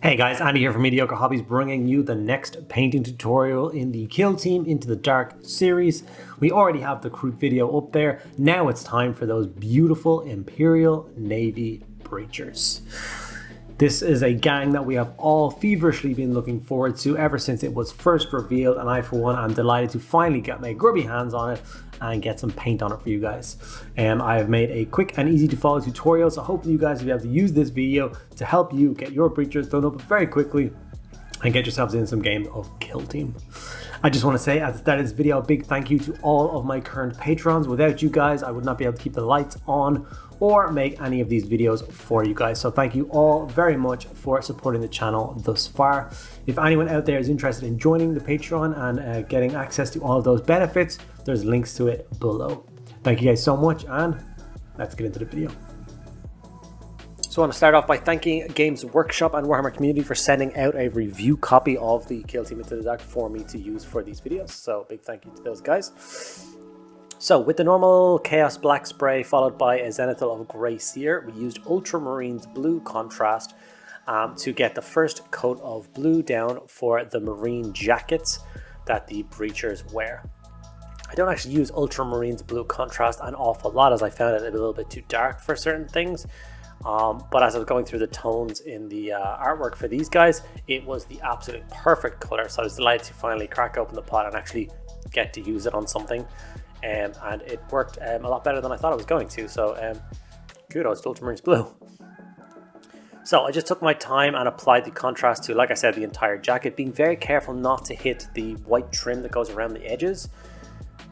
Hey guys, Andy here from Mediocre Hobbies, bringing you the next painting tutorial in the Kill Team Into the Dark series. We already have the crude video up there. Now it's time for those beautiful Imperial Navy Breachers. This is a gang that we have all feverishly been looking forward to ever since it was first revealed, and I for one am delighted to finally get my grubby hands on it and get some paint on it for you guys. I have made a quick and easy to follow tutorial, so hopefully you guys will be able to use this video to help you get your breachers done up very quickly and get yourselves in some game of Kill Team. I just want to say at the start of this video, a big thank you to all of my current patrons. Without you guys, I would not be able to keep the lights on or make any of these videos for you guys. So thank you all very much for supporting the channel thus far. If anyone out there is interested in joining the Patreon and getting access to all of those benefits, there's links to it below. Thank you guys so much, and let's get into the video. So I want to start off by thanking Games Workshop and Warhammer Community for sending out a review copy of the Kill Team Into the Dark for me to use for these videos. So big thank you to those guys. So with the normal Chaos Black spray followed by a Zenithal of Grey Seer, we used Ultramarines Blue contrast to get the first coat of blue down for the marine jackets that the Breachers wear. I don't actually use Ultramarines Blue contrast an awful lot, as I found it a little bit too dark for certain things. But as I was going through the tones in the artwork for these guys, it was the absolute perfect color. So I was delighted to finally crack open the pot and actually get to use it on something. And it worked a lot better than I thought it was going to. So kudos to Ultramarines Blue. So I just took my time and applied the contrast to, like I said, the entire jacket, being very careful not to hit the white trim that goes around the edges,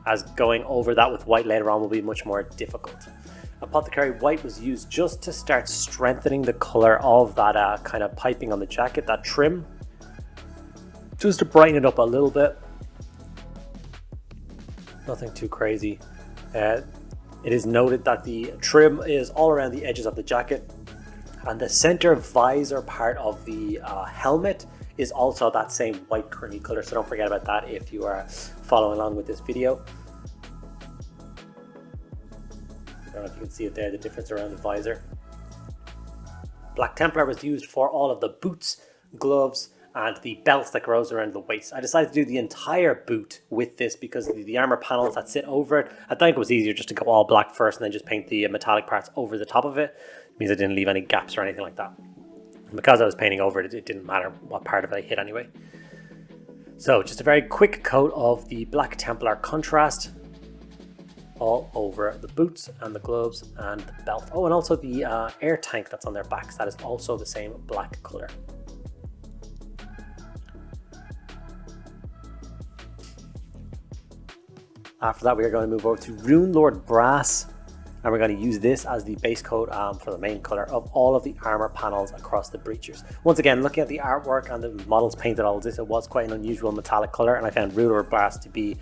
as going over that with white later on will be much more difficult. Apothecary White was used just to start strengthening the color of that kind of piping on the jacket, that trim, just to brighten it up a little bit. Nothing too crazy. It is noted that the trim is all around the edges of the jacket, and the center visor part of the helmet is also that same white creamy color, so don't forget about that if you are following along with this video. I don't know if you can see it there, the difference around the visor. Black Templar was used for all of the boots, gloves, and the belt that goes around the waist. I decided to do the entire boot with this because the armor panels that sit over it, I think it was easier just to go all black first and then just paint the metallic parts over the top of it. It means I didn't leave any gaps or anything like that. And because I was painting over it, it didn't matter what part of it I hit anyway. So just a very quick coat of the Black Templar contrast all over the boots and the gloves and the belt. Oh, and also the air tank that's on their backs, that is also the same black color. After that, we are going to move over to Runelord Brass, and we're going to use this as the base coat for the main color of all of the armor panels across the Breachers. Once again, looking at the artwork and the models painted all of this, it was quite an unusual metallic color, and I found Runelord Brass to be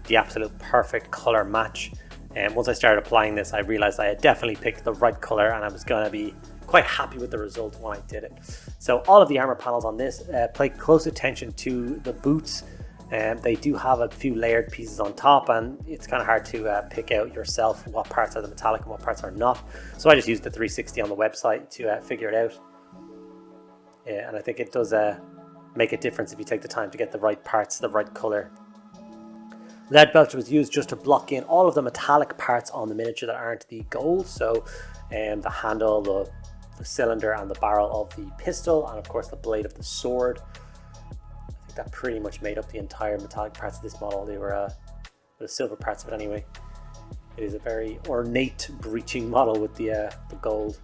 the absolute perfect color match. And once I started applying this, I realized I had definitely picked the right color, and I was going to be quite happy with the result when I did it. So all of the armor panels on this, pay close attention to the boots. They do have a few layered pieces on top, and it's kind of hard to pick out yourself what parts are the metallic and what parts are not. So I just used the 360 on the website to figure it out. And I think it does make a difference if you take the time to get the right parts, the right color. Leadbelcher was used just to block in all of the metallic parts on the miniature that aren't the gold. So the handle, the cylinder, and the barrel of the pistol, and of course the blade of the sword. That pretty much made up the entire metallic parts of this model. They were the silver parts of it anyway. It is a very ornate breaching model with the gold.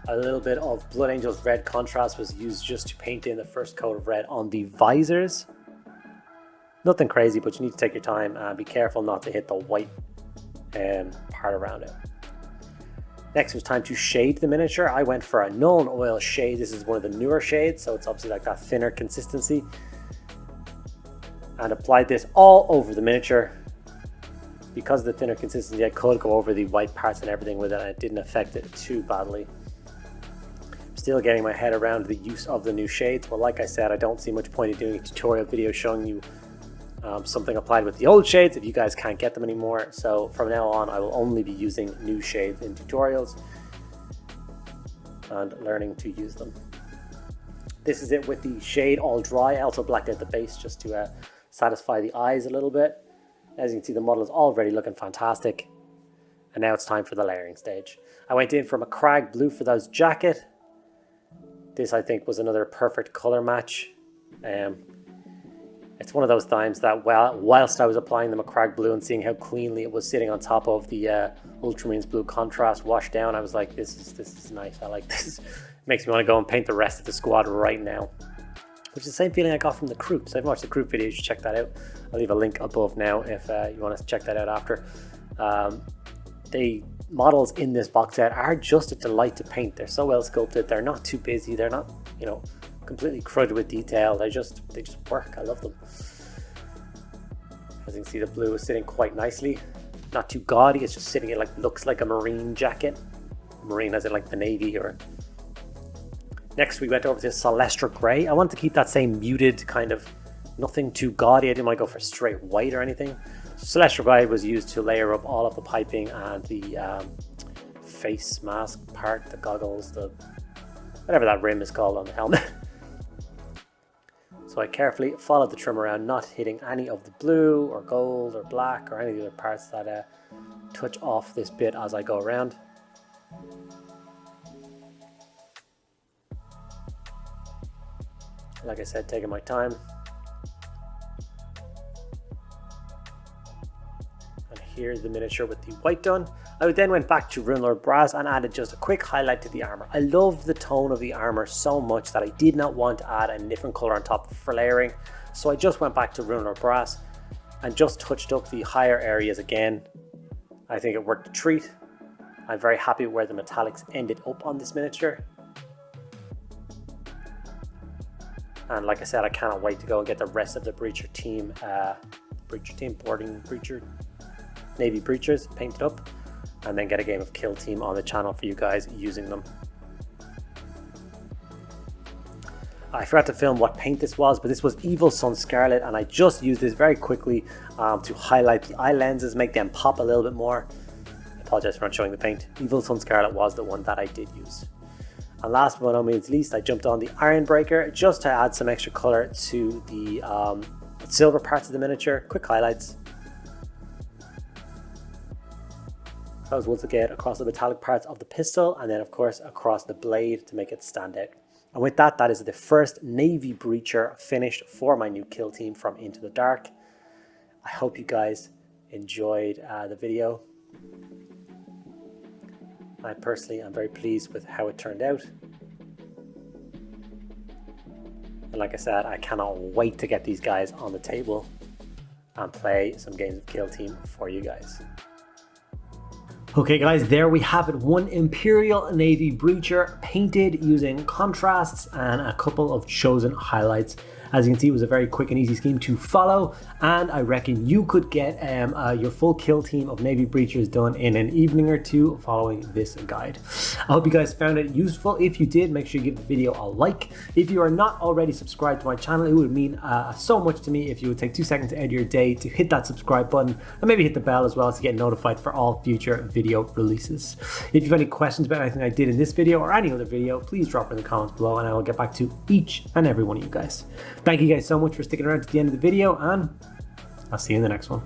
A little bit of Blood Angel's red contrast was used just to paint in the first coat of red on the visors. Nothing crazy, but you need to take your time and be careful not to hit the white part around it. Next, it was time to shade the miniature. I went for a Nuln Oil shade. This is one of the newer shades, so it's obviously like that thinner consistency. And applied this all over the miniature. Because of the thinner consistency, I could go over the white parts and everything with it, and it didn't affect it too badly. I'm still getting my head around the use of the new shades, but like I said, I don't see much point in doing a tutorial video showing you something applied with the old shades if you guys can't get them anymore. So from now on, I will only be using new shades in tutorials. and learning to use them. This is it with the shade all dry. I also blacked out the base just to satisfy the eyes a little bit. As you can see, the model is already looking fantastic. And now it's time for the layering stage. I went in for Macragge Blue for those jacket. This, I think, was another perfect color match. It's one of those times that whilst I was applying the Macragge Blue and seeing how cleanly it was sitting on top of the Ultramarines Blue contrast washed down, I was like, this is nice. I like this. It makes me want to go and paint the rest of the squad right now. Which is the same feeling I got from the Crew. So if you watched the Crew video, you should check that out. I'll leave a link above now if you want to check that out after. The models in this box set are just a delight to paint. They're so well sculpted. They're not too busy. They're not, you know, completely cruddy with detail. They just work. I love them. As you can see, the blue is sitting quite nicely. Not too gaudy. It's just sitting. It like looks like a marine jacket. Marine as in like the Navy. Or next we went over to Celestra Grey. I wanted to keep that same muted kind of nothing too gaudy. I didn't want to go for straight white or anything. Celestra Grey was used to layer up all of the piping and the face mask part, the goggles, the whatever that rim is called on the helmet. So I carefully followed the trim around, not hitting any of the blue or gold or black or any of the other parts that touch off this bit as I go around. Like I said, taking my time. Here's the miniature with the white done. I then went back to Runelord Brass and added just a quick highlight to the armor. I love the tone of the armor so much that I did not want to add a different color on top for layering. So I just went back to Runelord Brass and just touched up the higher areas again. I think it worked a treat. I'm very happy where the metallics ended up on this miniature. And like I said, I cannot wait to go and get the rest of the Breacher team, boarding Breacher Navy Breachers painted up, and then get a game of Kill Team on the channel for you guys using them. I forgot to film what paint this was, but this was Evil Sunz Scarlet, and I just used this very quickly to highlight the eye lenses, make them pop a little bit more. I apologize for not showing the paint. Evil Sunz Scarlet was the one that I did use. And last but not least, I jumped on the Ironbreaker just to add some extra color to the silver parts of the miniature. Quick highlights. That was once again across the metallic parts of the pistol, and then of course across the blade to make it stand out. And with that, that is the first Navy Breacher finished for my new kill team from Into the Dark. I hope you guys enjoyed the video. I personally am very pleased with how it turned out. And like I said, I cannot wait to get these guys on the table and play some games of Kill Team for you guys. Okay guys, there we have it. One Imperial Navy Breacher painted using contrasts and a couple of chosen highlights. As you can see, it was a very quick and easy scheme to follow, and I reckon you could get your full kill team of Navy Breachers done in an evening or two following this guide. I hope you guys found it useful. If you did, make sure you give the video a like. If you are not already subscribed to my channel, it would mean so much to me if you would take 2 seconds out of your day to hit that subscribe button and maybe hit the bell as well to get notified for all future video releases. If you have any questions about anything I did in this video or any other video, please drop it in the comments below and I will get back to each and every one of you guys. Thank you guys so much for sticking around to the end of the video, and I'll see you in the next one.